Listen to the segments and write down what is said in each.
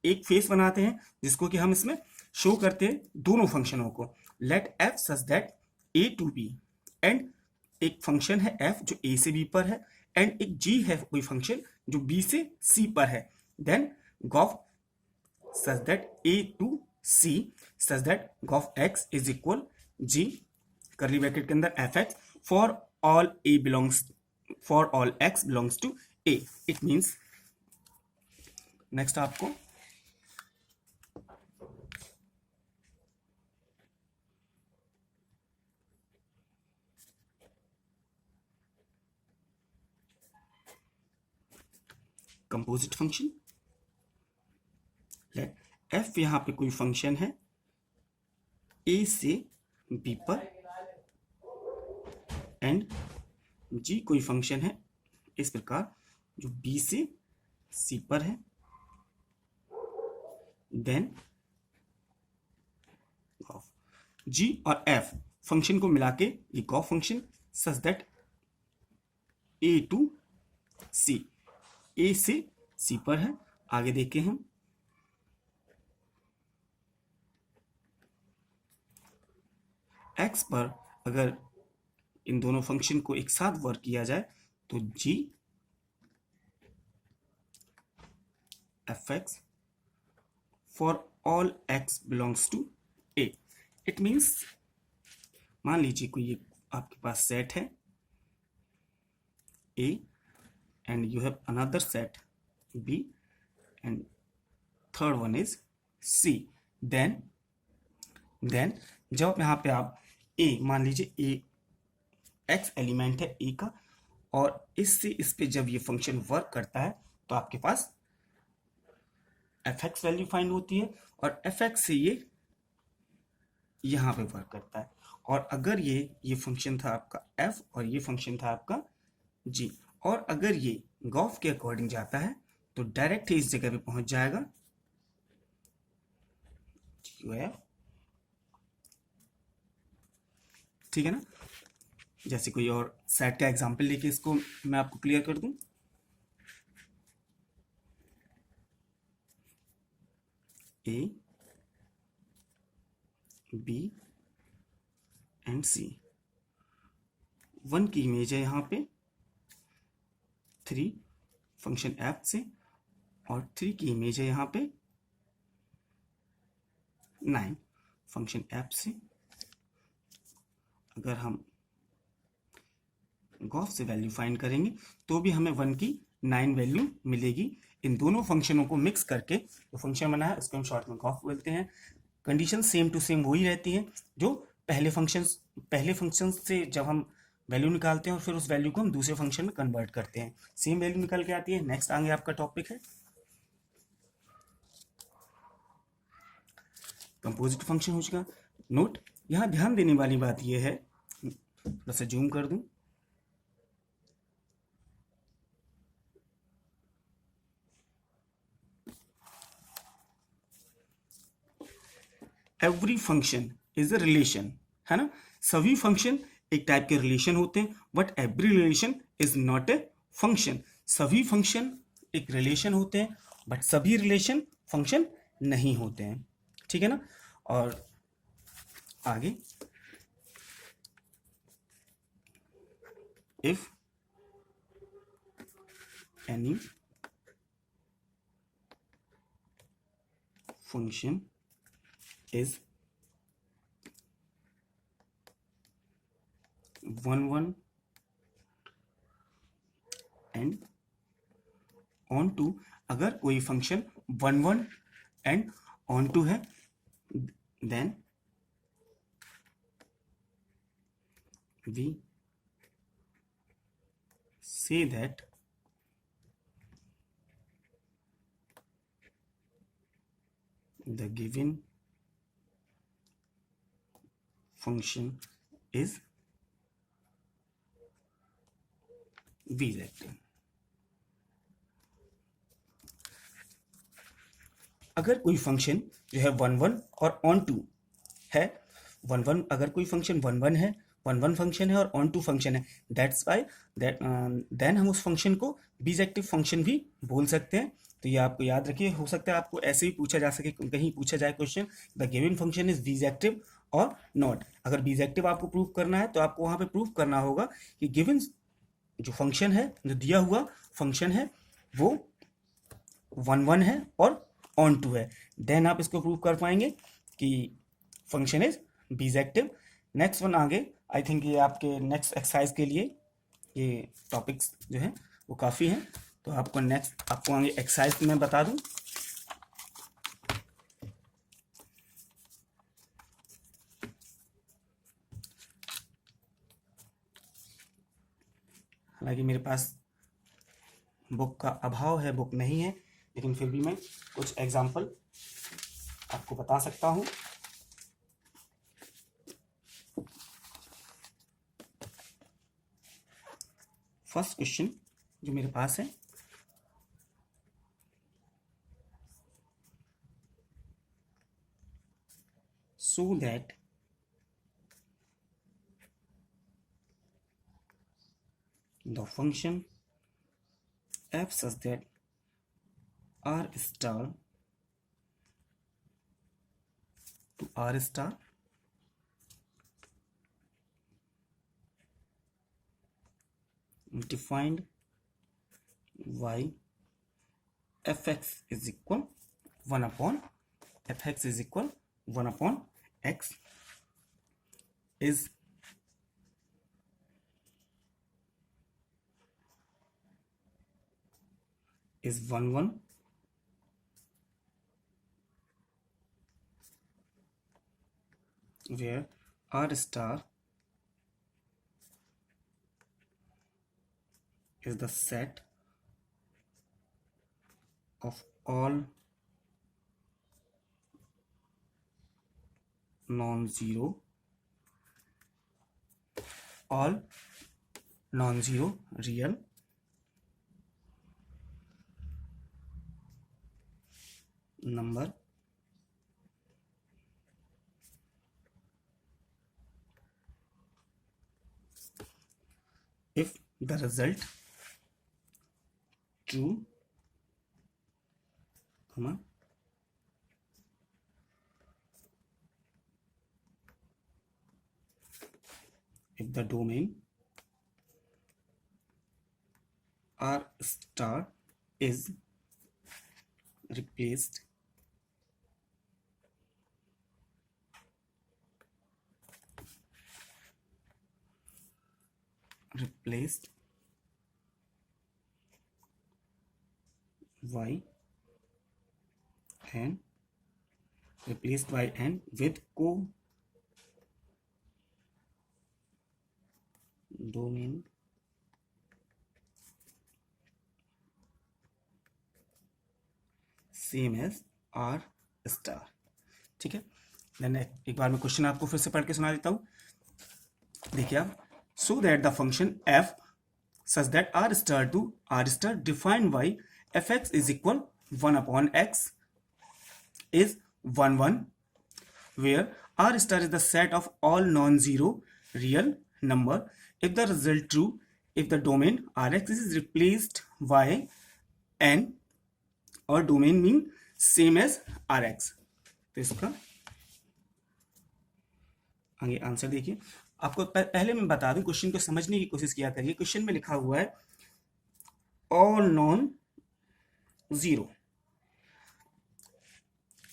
एक फेस बनाते हैं जिसको कि हम इसमें शो करते हैं दोनों फंक्शनों को। Let f such that A to B, and एक फंक्शन है एफ जो ए से बी पर है, एंड एक जी है कोई फंक्शन जो बी से सी पर है। Then gof such that A to C such that gof x is equal g curly bracket के अंदर f x for all A belongs for all x belongs to A. It means next आपको composite function, f यहां पे कोई function है ए से B पर, and जी कोई फंक्शन है इस प्रकार जो बी से सी पर है। देन जी और एफ फंक्शन को मिला के ये गॉफ function such that A to C, A से सी पर है। आगे देखें हम एक्स पर अगर इन दोनों फंक्शन को एक साथ वर्क किया जाए तो g f x for all x belongs to A. It means मान लीजिए कोई ये आपके पास सेट है A and you have another set B and third one is C. Then जब यहाँ पे आप ए मान लीजिए ए एक्स एलिमेंट है ए का, और इससे इस पे जब ये फंक्शन वर्क करता है तो आपके पास एफ एक्स वैल्यू फाइंड होती है, और एफ एक्स से ये यहाँ पे वर्क करता है। और अगर ये फंक्शन था आपका एफ और ये फंक्शन था आपका जी, और अगर ये गॉफ के अकॉर्डिंग जाता है तो डायरेक्ट इस जगह पे पहुंच जाएगा ठीक है ना। जैसे कोई और सेट का एग्जांपल लेके इसको मैं आपको क्लियर कर दूं। A B and C, one की इमेज है यहाँ पे 3 फंक्शन एफ से, और 3 की इमेज है यहाँ पे 9 फंक्शन एफ से। अगर हम गॉफ से वैल्यू फाइंड करेंगे तो भी हमें 1 की 9 वैल्यू मिलेगी। इन दोनों फंक्शनों को मिक्स करके जो फंक्शन बना है उसको हम शॉर्ट में गॉफ बोलते हैं। कंडीशन सेम टू सेम वही रहती है जो पहले फंक्शन से जब हम वैल्यू निकालते हैं और फिर उस वैल्यू को हम दूसरे फंक्शन में कन्वर्ट करते हैं, सेम वैल्यू निकल के आती है। नेक्स्ट आगे आपका टॉपिक है कंपोजिट फंक्शन हो चुका। नोट यहां ध्यान देने वाली बात यह है, थोड़ा सा जूम कर दूं, every function is a relation, है ना। सभी फंक्शन एक टाइप के रिलेशन होते हैं, but every relation is not a function. सभी फंक्शन एक रिलेशन होते हैं बट सभी रिलेशन फंक्शन नहीं होते हैं, ठीक है ना। और आगे if any function is 1 and on to, अगर कोई फंक्शन 1 and on to है, then we say that the given function is V-rectangle। अगर कोई फंक्शन जो है 1 और ऑन टू है, 1 अगर कोई फंक्शन 1 है, 1 फंक्शन है और ऑन टू फंक्शन है, दैट्स वाई देन हम उस फंक्शन को बीजेक्टिव फंक्शन भी बोल सकते हैं। तो ये आपको याद रखिए, हो सकता है आपको ऐसे ही पूछा जा सके, कहीं पूछा जाए question the given function is bijective और नॉट। अगर बीजेक्टिव आपको प्रूव करना है तो आपको वहां पे प्रूव करना होगा कि गिवन जो फंक्शन है, जो दिया हुआ फंक्शन है वो 1 1 है और ऑन टू है, देन आप इसको प्रूव कर पाएंगे कि फंक्शन इज बीजेक्टिव। नेक्स्ट वन आगे, आई थिंक ये आपके नेक्स्ट एक्सरसाइज के लिए ये टॉपिक्स जो हैं वो काफ़ी हैं, तो आपको नेक्स्ट आपको आगे एक्सरसाइज मैं बता दूं। हालांकि मेरे पास बुक का अभाव है, बुक नहीं है, लेकिन फिर भी मैं कुछ एग्जाम्पल आपको बता सकता हूं। फर्स्ट क्वेश्चन जो मेरे पास है, so that the function f such that r star to r star defined y fx is equal 1 upon fx is equal 1 upon x is 1 1 where r star is the set of all non-zero real number if the result true, if the domain r star is replaced y and replaced y and with domain same as R star. ठीक है, then एक बार मैं question आपको फिर से पढ़ के सुना देता हूं। देखिए आप, so that the function f such that R star to R star defined by f x is equal 1 upon x is 1 1 where r star is the set of all non-zero real number if the result true, if the domain rx is replaced by n और domain mean same as rx। तो इसका आगे answer देखिए। आपको पहले मैं बता दूं, क्वेश्चन को समझने की कोशिश किया करिए। क्वेश्चन में लिखा हुआ है ऑल नॉन जीरो।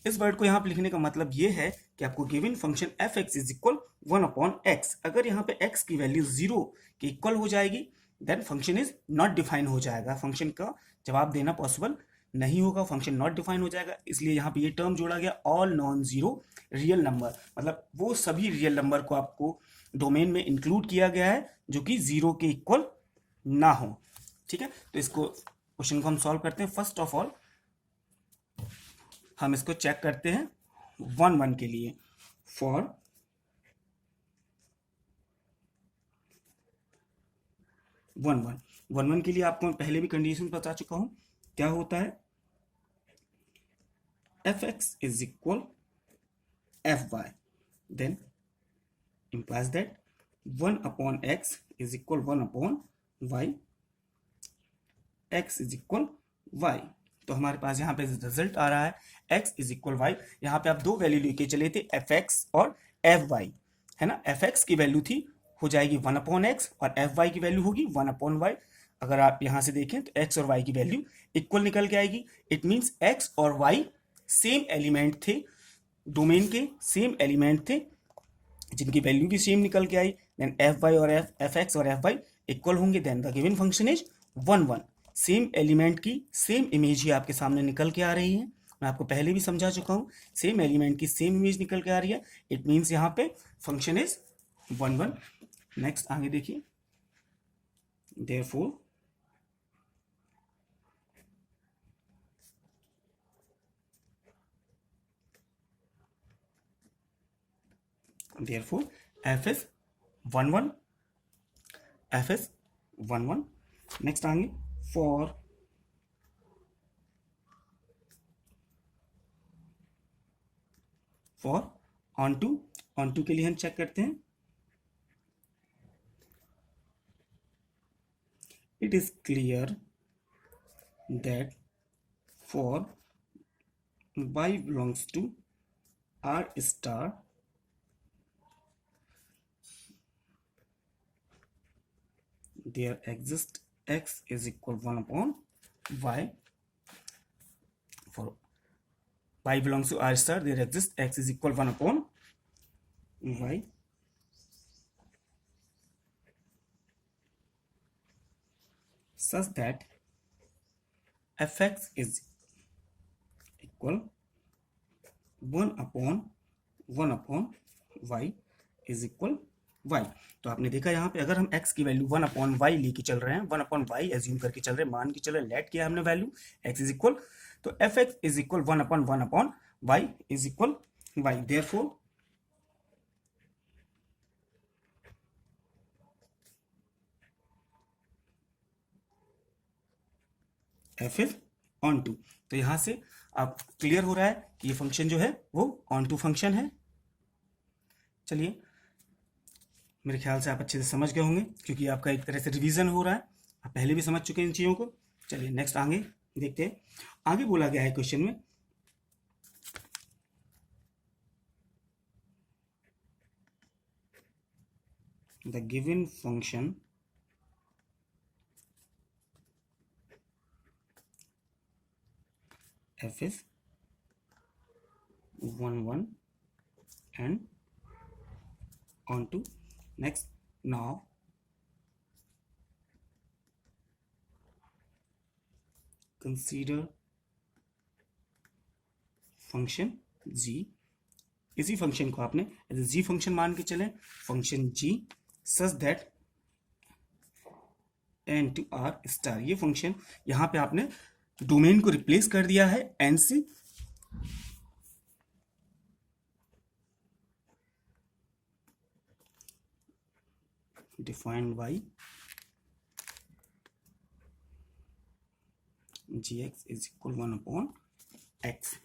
इस वर्ड को यहां पे लिखने का मतलब ये है कि आपको given function F x is equal 1 upon x, अगर यहाँ पे एक्स की वैल्यू 0 के इक्वल हो जाएगी then function is not define हो जाएगा, फंक्शन का जवाब देना पॉसिबल नहीं होगा, फंक्शन नॉट डिफाइन हो जाएगा। इसलिए यहाँ पे ये टर्म जोड़ा गया all non zero real number, मतलब वो सभी रियल नंबर को आपको डोमेन में इंक्लूड किया गया है जो कि 0 के इक्वल ना हो। ठीक है, तो इसको क्वेश्चन को हम सॉल्व करते हैं। फर्स्ट ऑफ ऑल हम इसको चेक करते हैं 1 1 के लिए। फॉर 1 1 के लिए आपको पहले भी कंडीशन बता चुका हूं, क्या होता है f x is equal f y, then implies that 1 upon x is equal 1 upon y, x is equal y। तो हमारे पास यहाँ पे रिजल्ट आ रहा है x इज इक्वल वाई। यहाँ पे आप दो वैल्यू लेके चले थे एफ एक्स और एफ वाई, है ना। एफ एक्स की वैल्यू थी हो जाएगी 1/x और एफ वाई की वैल्यू होगी 1/y। अगर आप यहाँ से देखें तो x और y की वैल्यू इक्वल निकल के आएगी। इट मीन्स x और y सेम एलिमेंट थे, डोमेन के सेम एलिमेंट थे, जिनकी वैल्यू भी सेम निकल के आई। देन एफ वाई और एफ एक्स और एफ वाई इक्वल होंगे, then the given function is 1/1। Same element की सेम इमेज ही आपके सामने निकल के आ रही है। मैं आपको पहले भी समझा चुका हूँ, सेम एलिमेंट की सेम इमेज निकल के आ रही है। इट मीन्स यहाँ पे फंक्शन इज 1/1। नेक्स्ट आगे देखिए, therefore f is 1/1, f is 1/1। Next आगे फॉर ऑन टू के लिए हम चेक करते हैं। It is clear that for y belongs to R star there exists x is equal 1/y। For y belongs to R star there exists x is equal 1/y such that fx is equal 1/y is equal y। तो आपने देखा यहाँ पे अगर हम x की value 1/y लेके चल रहे हैं, 1/y एज्यूम करके चल रहे हैं, मान के चल रहे हैं, लेट किया हमने वैल्यू x इज इक्वल, तो fx is equal 1/1/y is equal y। Therefore f is onto. तो यहां से आप क्लियर हो रहा है कि ये फंक्शन जो है वो ऑन टू फंक्शन है। चलिए, मेरे ख्याल से आप अच्छे से समझ गए होंगे, क्योंकि आपका एक तरह से रिवीजन हो रहा है, आप पहले भी समझ चुके हैं इन चीज़ों को। चलिए नेक्स्ट आगे देखते हैं। आगे बोला गया है क्वेश्चन में, the given function f is 1/1 and onto। next now consider function g। इसी फंक्शन को आपने एज जी फंक्शन मान के चले, function g such that n to r star. ये फंक्शन यहां पे आपने डोमेन को रिप्लेस कर दिया है n से, define y gx is equal 1/x।